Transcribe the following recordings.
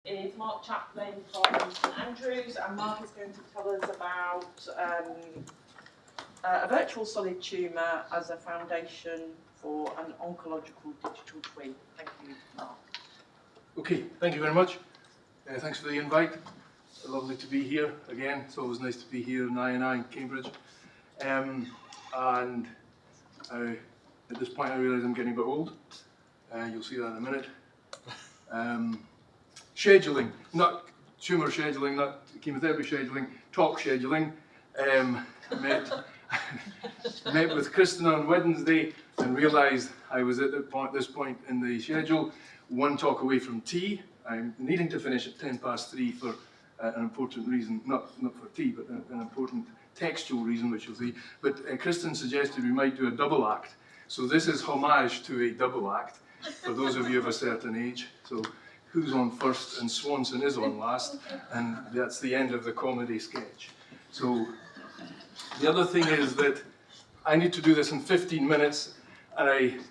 is Mark Chaplain from St Andrews, and Mark is going to tell us about a virtual solid tumour as a foundation for an oncological digital twin. Thank you, Mark. Okay, thank you very much. Thanks for the invite. Lovely to be here again. It's always nice to be here in I&I in Cambridge. At this point I realise I'm getting a bit old. You'll see that in a minute. Scheduling, not tumour scheduling, not chemotherapy scheduling, talk scheduling. Met with Kristen on Wednesday and realised I was at this point in the schedule, one talk away from tea. I'm needing to finish at 3:10 for an important reason, not for tea, but an important textual reason, which you'll see. But Kristen suggested we might do a double act. So this is homage to a double act, for those of you of a certain age. So who's on first and Swanson is on last, and that's the end of the comedy sketch. So the other thing is that I need to do this in 15 minutes, and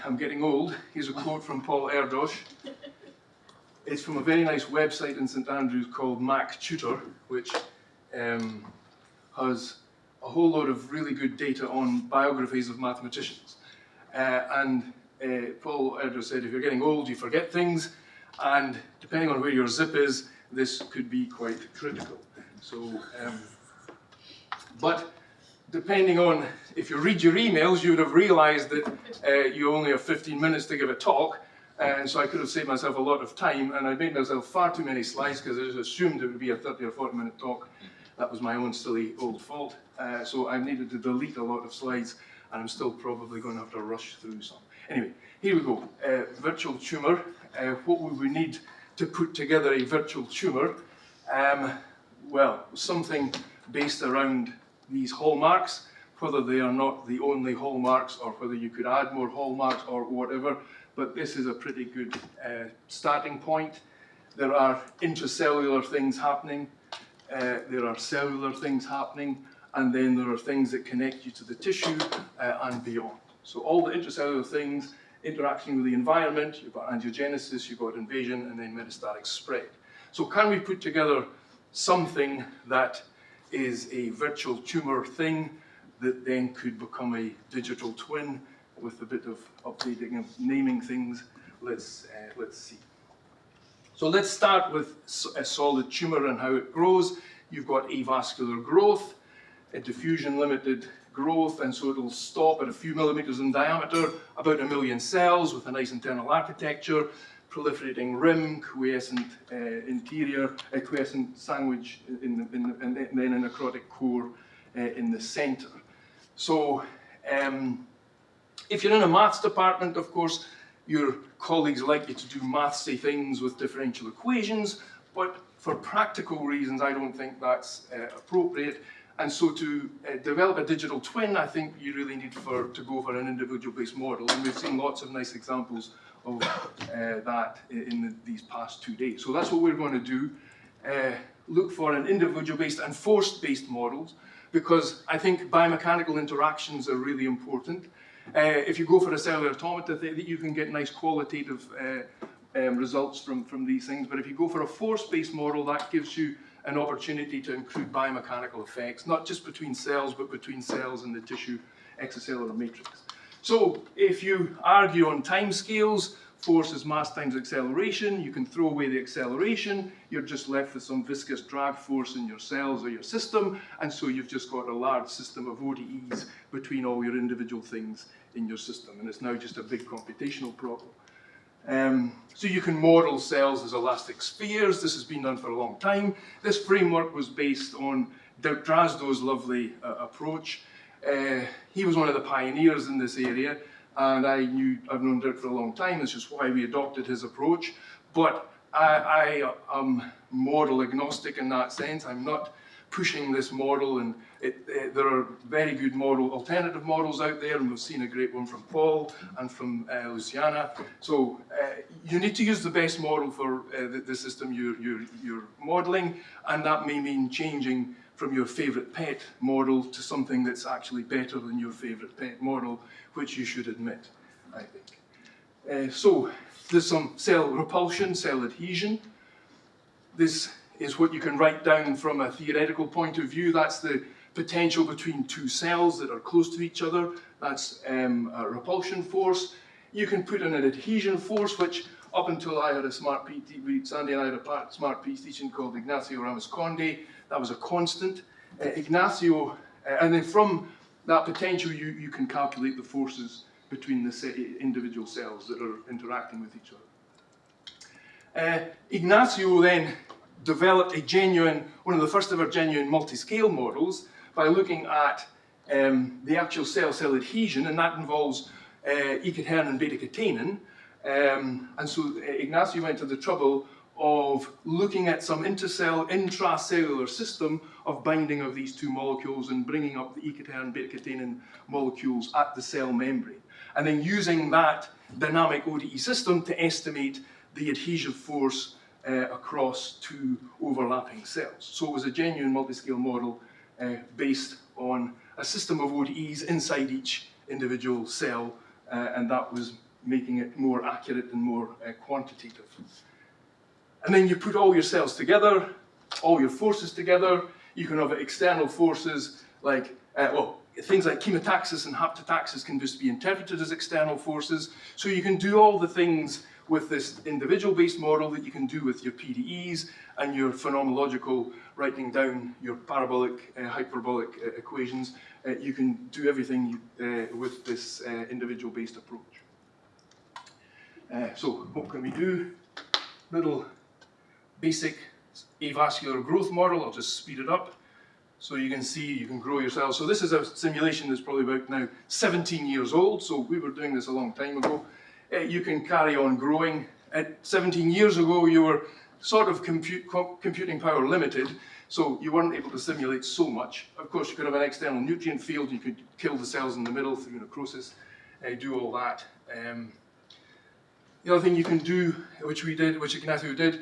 I'm getting old. Here's a quote from Paul Erdos. It's from a very nice website in St Andrews called Mac Tutor, which has a whole lot of really good data on biographies of mathematicians. Paul Erdos said, if you're getting old, you forget things, and depending on where your zip is, this could be quite critical. So, but depending on, if you read your emails, you would have realized that you only have 15 minutes to give a talk, and so I could have saved myself a lot of time, and I made myself far too many slides because I just assumed it would be a 30 or 40 minute talk. That was my own silly old fault. So I needed to delete a lot of slides, and I'm still probably going to have to rush through some. Anyway, here we go. Virtual tumour. What would we need to put together a virtual tumour? Well, something based around these hallmarks, whether they are not the only hallmarks or whether you could add more hallmarks or whatever, but this is a pretty good starting point. There are intracellular things happening, there are cellular things happening, and then there are things that connect you to the tissue and beyond. So all the intracellular things, interacting with the environment, you've got angiogenesis, you've got invasion, and then metastatic spread. So can we put together something that is a virtual tumour thing that then could become a digital twin with a bit of updating and naming things? Let's see. So let's start with a solid tumour and how it grows. You've got avascular growth, a diffusion limited growth, and so it'll stop at a few millimeters in diameter, about 1 million cells with a nice internal architecture, proliferating rim, quiescent interior, a quiescent sandwich, and then a necrotic core in the center. So if you're in a maths department, of course, your colleagues like you to do mathsy things with differential equations, but for practical reasons, I don't think that's appropriate. And so to develop a digital twin, I think you really need to go for an individual-based model. And we've seen lots of nice examples of that in these past 2 days. So that's what we're going to do. Look for an individual-based and force-based models, because I think biomechanical interactions are really important. If you go for a cellular automata, you can get nice qualitative results from these things. But if you go for a force-based model, that gives you an opportunity to include biomechanical effects, not just between cells, but between cells and the tissue extracellular matrix. So if you argue on time scales, force is mass times acceleration, you can throw away the acceleration, you're just left with some viscous drag force in your cells or your system, and so you've just got a large system of ODEs between all your individual things in your system, and it's now just a big computational problem. So you can model cells as elastic spheres. This has been done for a long time. This framework was based on Drasdo's lovely approach. He was one of the pioneers in this area, and I've known Dirk for a long time. This is why we adopted his approach. But I am model agnostic in that sense. I'm not pushing this model, and there are very good alternative models out there, and we've seen a great one from Paul and from Luciana. So you need to use the best model for the system you're modeling, and that may mean changing from your favorite pet model to something that's actually better than your favorite pet model, which you should admit, I think. So there's some cell repulsion, cell adhesion. This is what you can write down from a theoretical point of view. That's the potential between two cells that are close to each other. That's a repulsion force. You can put in an adhesion force, which up until I had a smart PhD, Sandy and I had a smart PhD student called Ignacio Ramos-Conde. That was a constant. And then from that potential, you can calculate the forces between the individual cells that are interacting with each other. Ignacio then developed one of the first ever genuine multi-scale models by looking at the actual cell-cell adhesion, and that involves E-cadherin and beta-catenin. And so Ignacio went to the trouble of looking at some intracellular system of binding of these two molecules and bringing up the E-cadherin and beta-catenin molecules at the cell membrane. And then using that dynamic ODE system to estimate the adhesive force across two overlapping cells. So it was a genuine multi-scale model based on a system of ODEs inside each individual cell, and that was making it more accurate and more quantitative. And then you put all your cells together, all your forces together. You can have external forces like, things like chemotaxis and haptotaxis can just be interpreted as external forces. So you can do all the things with this individual-based model that you can do with your PDEs and your phenomenological, writing down your parabolic, hyperbolic equations. You can do everything with this individual-based approach. So what can we do? Little basic avascular growth model. I'll just speed it up so you can see you can grow your cells. So this is a simulation that's probably about now 17 years old. So we were doing this a long time ago. You can carry on growing. At 17 years ago, you were sort of computing power limited, so you weren't able to simulate so much. Of course, you could have an external nutrient field. You could kill the cells in the middle through necrosis, do all that. The other thing you can do, which Ignacio did,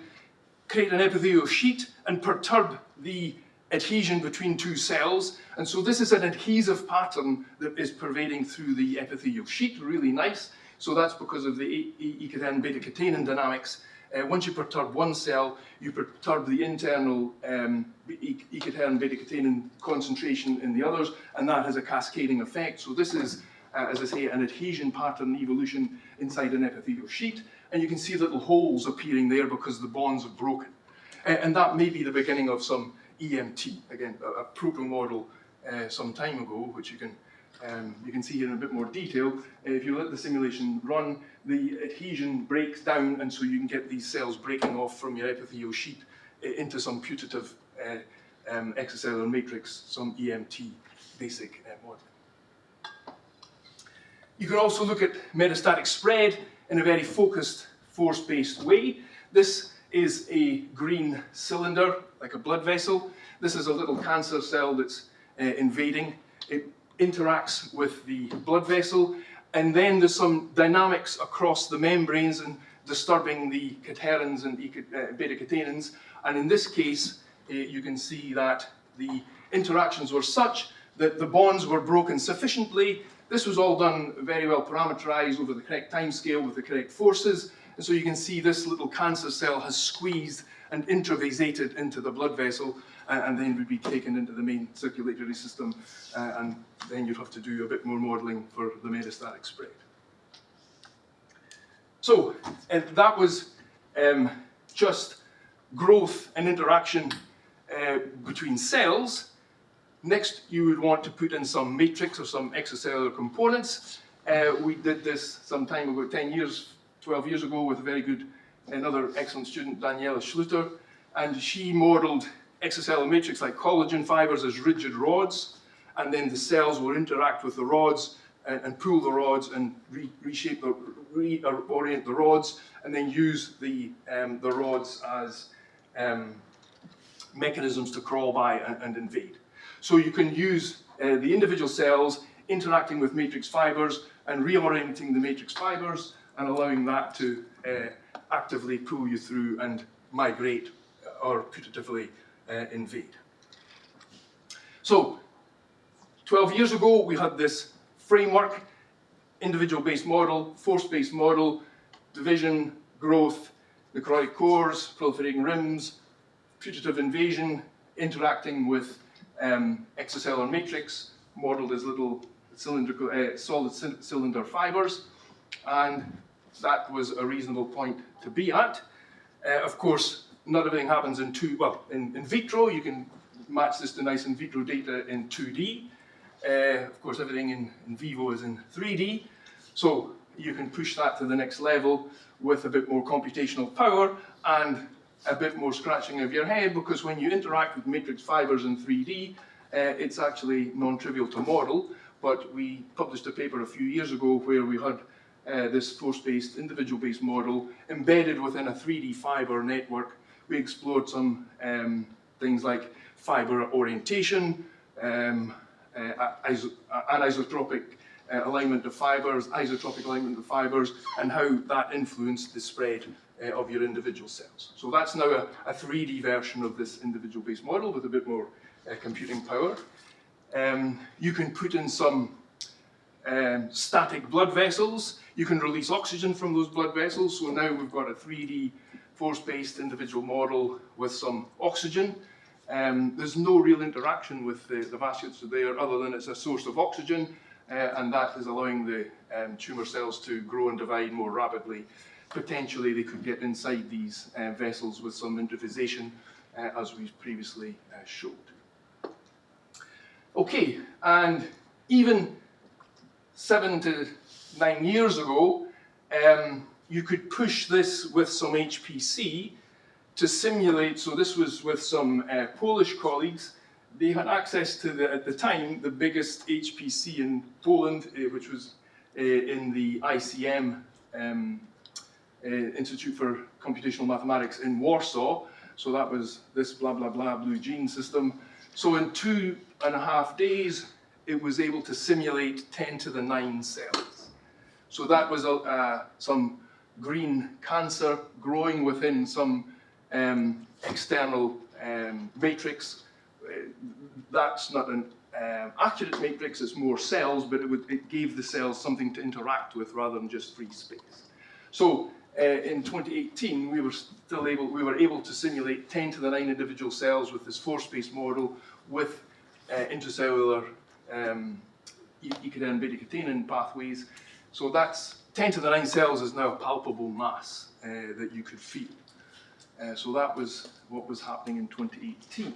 create an epithelial sheet and perturb the adhesion between two cells. And so this is an adhesive pattern that is pervading through the epithelial sheet, really nice. So that's because of the E-cadherin beta-catenin dynamics. Once you perturb one cell, you perturb the internal E-cadherin beta-catenin concentration in the others, and that has a cascading effect. So this is, as I say, an adhesion pattern evolution inside an epithelial sheet, and you can see little holes appearing there because the bonds are broken. And that may be the beginning of some EMT, again, a proto-model some time ago, which you can see here in a bit more detail. If you let the simulation run, the adhesion breaks down, and so you can get these cells breaking off from your epithelial sheet into some putative extracellular matrix, some EMT basic model. You can also look at metastatic spread in a very focused, force-based way. This is a green cylinder, like a blood vessel. This is a little cancer cell that's invading. It interacts with the blood vessel, and then there's some dynamics across the membranes and disturbing the cadherins and beta-catenins. And in this case, you can see that the interactions were such that the bonds were broken sufficiently. This was all done very well parameterized over the correct time scale with the correct forces. And so you can see this little cancer cell has squeezed and intravasated into the blood vessel, and then would be taken into the main circulatory system, and then you'd have to do a bit more modeling for the metastatic spread. So that was just growth and interaction between cells. Next, you would want to put in some matrix or some extracellular components. We did this some time ago, 12 years ago, with a very good, another excellent student, Daniela Schluter, and she modeled extracellular matrix like collagen fibers as rigid rods, and then the cells will interact with the rods and pull the rods and reorient the rods, and then use the rods as mechanisms to crawl by and invade. So you can use the individual cells interacting with matrix fibers and reorienting the matrix fibers and allowing that to actively pull you through and migrate or putatively invade. So 12 years ago we had this framework, individual-based model, force-based model, division, growth, necrotic cores, proliferating rims, putative invasion, interacting with extracellular matrix, modeled as little cylindrical, solid cylinder fibers, and that was a reasonable point to be at. Of course, not everything happens in in vitro. You can match this to nice in vitro data in 2D. Of course, everything in vivo is in 3D. So you can push that to the next level with a bit more computational power and a bit more scratching of your head, because when you interact with matrix fibers in 3D, it's actually non-trivial to model. But we published a paper a few years ago where we had this force-based, individual-based model embedded within a 3D fiber network. We explored some things like fiber orientation, anisotropic alignment of fibers, isotropic alignment of fibers, and how that influenced the spread of your individual cells. So that's now a 3D version of this individual-based model with a bit more computing power. You can put in some static blood vessels. You can release oxygen from those blood vessels. So now we've got a 3D force-based individual model with some oxygen. There's no real interaction with the vasculature there other than it's a source of oxygen, and that is allowing the tumour cells to grow and divide more rapidly. Potentially they could get inside these vessels with some intravasation, as we previously showed. Okay, and even 7 to 9 years ago, you could push this with some HPC to simulate. So this was with some Polish colleagues. They had access to, at the time, the biggest HPC in Poland, which was in the ICM Institute for Computational Mathematics in Warsaw. So that was this blah, blah, blah blue gene system. So in 2.5 days, it was able to simulate 10 to the 9 cells. So that was some green cancer growing within some external matrix. That's not an accurate matrix, it's more cells, but it gave the cells something to interact with rather than just free space. So in 2018, we were able to simulate 10 to the 9 individual cells with this force-based model with intracellular ecodin beta-catenin pathways. So that's 10 to the 9 cells is now a palpable mass that you could feel. So that was what was happening in 2018.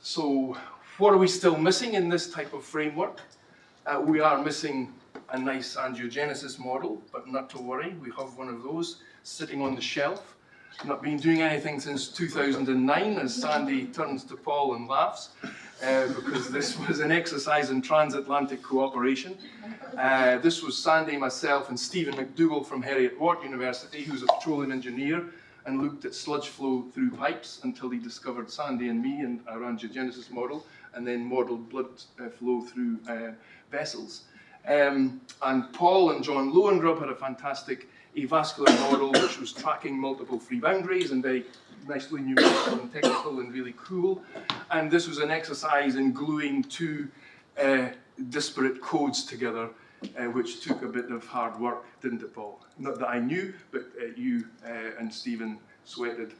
So what are we still missing in this type of framework? We are missing a nice angiogenesis model, but not to worry, we have one of those sitting on the shelf. Not been doing anything since 2009, as Sandy turns to Paul and laughs, because this was an exercise in transatlantic cooperation. This was Sandy, myself, and Stephen McDougall from Heriot-Watt University, who's a petroleum engineer, and looked at sludge flow through pipes until he discovered Sandy and me and our angiogenesis model, and then modelled blood flow through vessels. And Paul and John Lowengrub had a fantastic avascular model which was tracking multiple free boundaries and very nicely numerical and technical and really cool. And this was an exercise in gluing two disparate codes together, which took a bit of hard work, didn't it, Paul? Not that I knew, but you and Stephen sweated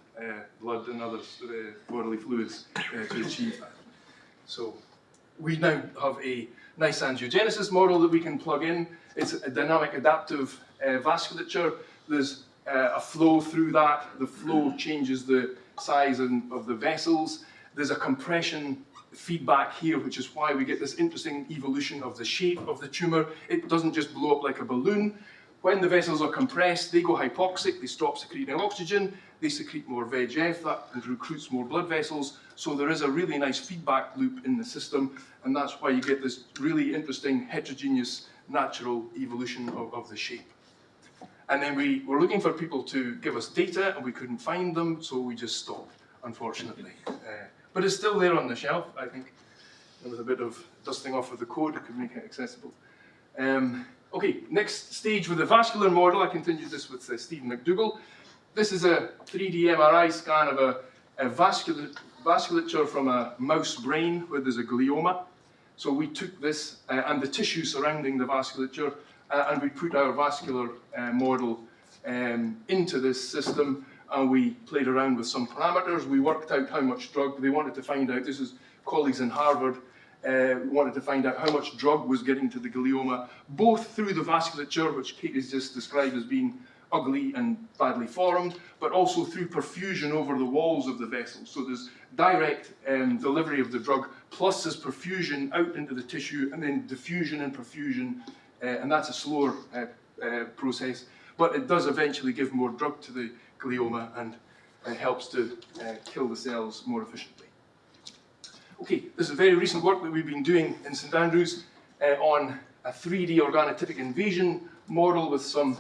blood and other bodily fluids to achieve that. So we now have a nice angiogenesis model that we can plug in. It's a dynamic adaptive vasculature. There's a flow through that. The flow changes the size of the vessels. There's a compression feedback here, which is why we get this interesting evolution of the shape of the tumour. It doesn't just blow up like a balloon. When the vessels are compressed, they go hypoxic, they stop secreting oxygen, they secrete more VEGF, that recruits more blood vessels. So there is a really nice feedback loop in the system, and that's why you get this really interesting heterogeneous natural evolution of the shape. And then we were looking for people to give us data, and we couldn't find them, so we just stopped, unfortunately. But it's still there on the shelf. I think there was a bit of dusting off of the code, it could make it accessible. Okay, next stage with the vascular model. I continued this with Stephen McDougall. This is a 3D MRI scan of a vasculature from a mouse brain where there's a glioma. So we took this and the tissue surrounding the vasculature and we put our vascular model into this system, and we played around with some parameters. We worked out how much drug they wanted to find out. This is colleagues in Harvard wanted to find out how much drug was getting to the glioma, both through the vasculature, which Kate has just described as being ugly and badly formed, but also through perfusion over the walls of the vessel. So there's direct delivery of the drug, plus there's perfusion out into the tissue, and then diffusion and perfusion, and that's a slower process, but it does eventually give more drug to the glioma and helps to kill the cells more efficiently. Okay, this is very recent work that we've been doing in St Andrews on a 3D organotypic invasion model with some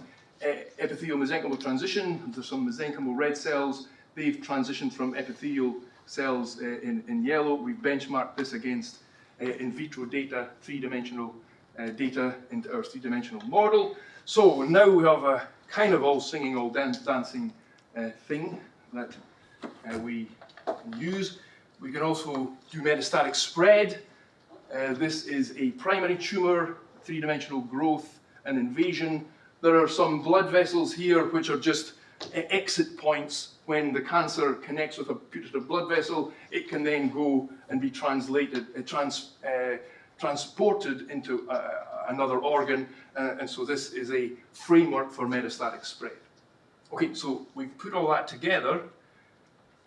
epithelial mesenchymal transition. There's some mesenchymal red cells. They've transitioned from epithelial cells in yellow. We've benchmarked this against in vitro data, three-dimensional data into our three-dimensional model. So now we have a kind of all singing, all dancing thing that we can use. We can also do metastatic spread. This is a primary tumor, three-dimensional growth and invasion. There are some blood vessels here which are just exit points. When the cancer connects with a putative blood vessel, it can then go and be transported into another organ, and so this is a framework for metastatic spread. Okay, so we've put all that together.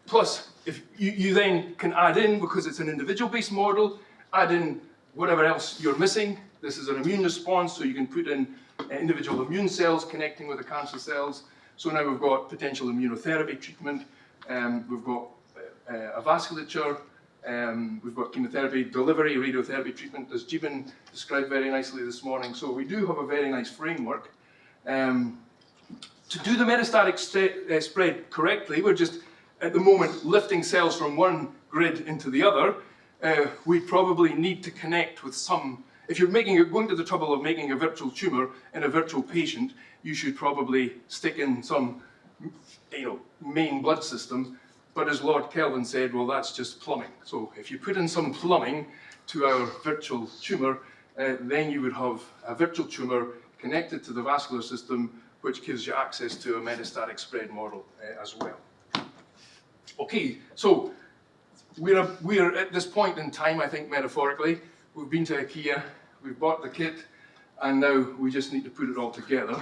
Plus, if you then can add in, because it's an individual-based model, add in whatever else you're missing. This is an immune response, so you can put in individual immune cells connecting with the cancer cells. So now we've got potential immunotherapy treatment, we've got a vasculature, we've got chemotherapy, delivery, radiotherapy treatment, as Jibin described very nicely this morning. So we do have a very nice framework. To do the metastatic spread correctly, we're just at the moment lifting cells from one grid into the other. We probably need to connect with some. If you're going to the trouble of making a virtual tumor in a virtual patient, you should probably stick in some, main blood system. But as Lord Kelvin said, well, that's just plumbing. So if you put in some plumbing to our virtual tumor, then you would have a virtual tumor connected to the vascular system, which gives you access to a metastatic spread model as well. Okay, so we're at this point in time, I think, metaphorically. We've been to IKEA, we've bought the kit, and now we just need to put it all together.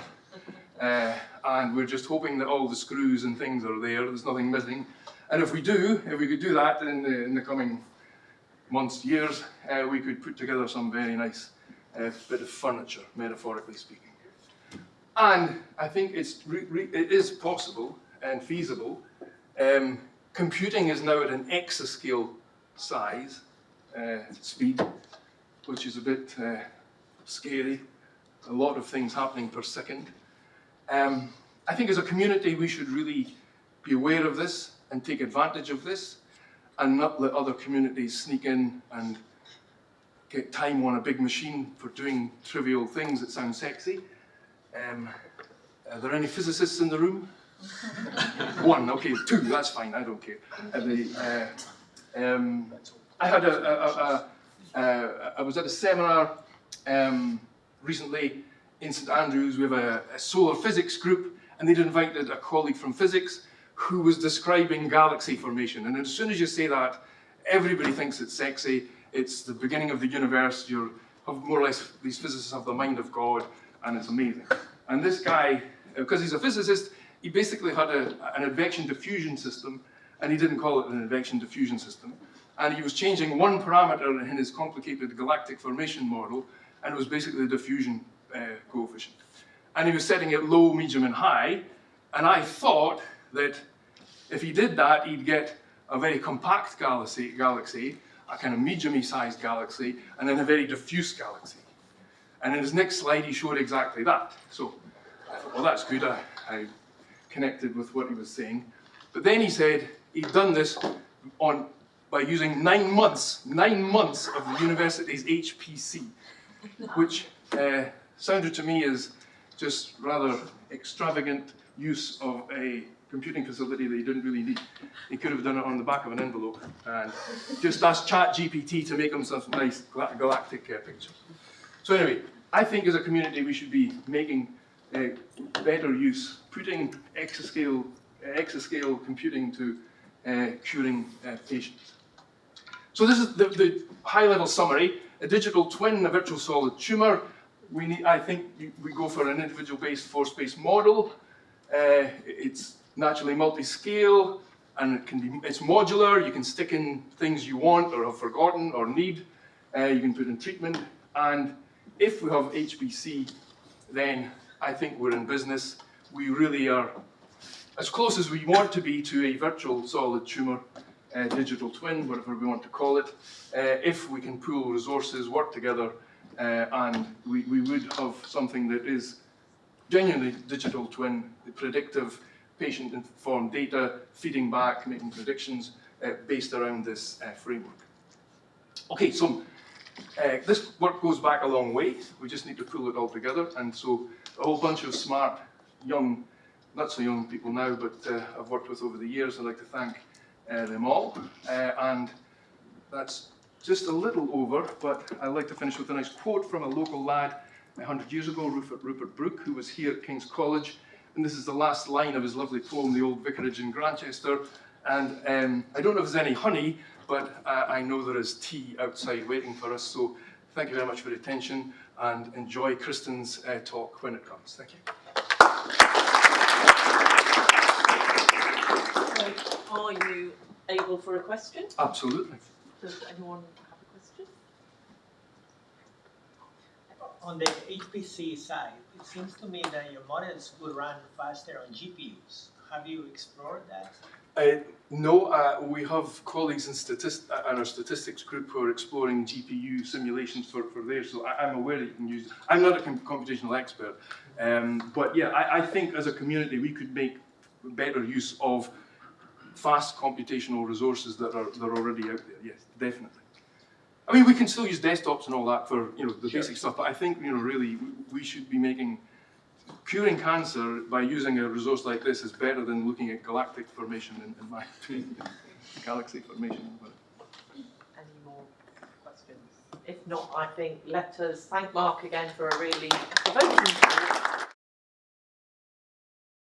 And we're just hoping that all the screws and things are there, there's nothing missing. And if we could do that in the coming months, years, we could put together some very nice bit of furniture, metaphorically speaking. And I think it is possible and feasible. Computing is now at an exascale size, speed, which is a bit scary. A lot of things happening per second. I think as a community we should really be aware of this and take advantage of this and not let other communities sneak in and get time on a big machine for doing trivial things that sound sexy. Are there any physicists in the room? One, okay, two, that's fine, I don't care. I was at a seminar recently in St Andrews. We have a solar physics group, and they'd invited a colleague from physics who was describing galaxy formation. And as soon as you say that, everybody thinks it's sexy. It's the beginning of the universe. More or less, these physicists have the mind of God, and it's amazing. And this guy, because he's a physicist, he basically had an advection diffusion system, and he didn't call it an advection diffusion system. And he was changing one parameter in his complicated galactic formation model, and it was basically the diffusion coefficient. And he was setting it low, medium, and high, and I thought that if he did that, he'd get a very compact galaxy, a kind of medium-y sized galaxy, and then a very diffuse galaxy. And in his next slide, he showed exactly that. So I thought, well, that's good. I connected with what he was saying. But then he said he'd done this by using 9 months of the university's HPC, which sounded to me as just rather extravagant use of a computing facility that he didn't really need. He could have done it on the back of an envelope and just asked ChatGPT to make him some nice galactic pictures. So anyway, I think as a community we should be making better use, putting exascale computing to curing patients. So this is the high-level summary. A digital twin, a virtual solid tumour. I think we go for an individual-based, force-based model. It's naturally multi-scale, and it's modular. You can stick in things you want or have forgotten or need. You can put in treatment. And if we have HPC, then I think we're in business. We really are as close as we want to be to a virtual solid tumour, digital twin, whatever we want to call it, if we can pool resources, work together, and we would have something that is genuinely digital twin, the predictive, patient-informed data, feeding back, making predictions based around this framework. Okay, so this work goes back a long way. We just need to pull it all together, and so a whole bunch of smart, young, not so young people now, but I've worked with over the years. I'd like to thank them all, and that's just a little over, but I'd like to finish with a nice quote from a local lad 100 years ago, Rupert Brooke, who was here at King's College, and this is the last line of his lovely poem, The Old Vicarage in Grantchester, and I don't know if there's any honey, but I know there is tea outside waiting for us, so thank you very much for your attention, and enjoy Kristen's talk when it comes. Thank you. Are you able for a question? Absolutely. Does anyone have a question? On the HPC side, it seems to me that your models would run faster on GPUs. Have you explored that? No, we have colleagues in our statistics group who are exploring GPU simulations for theirs, so I'm aware that you can use it. I'm not a computational expert, but yeah, I think as a community we could make better use of fast computational resources that are already out there. Yes, definitely. I mean, we can still use desktops and all that for the basic stuff, but I think really we should be making curing cancer by using a resource like this is better than looking at galactic formation in my opinion, galaxy formation. Any more questions? If not, I think let us thank Mark again for a really provoking talk.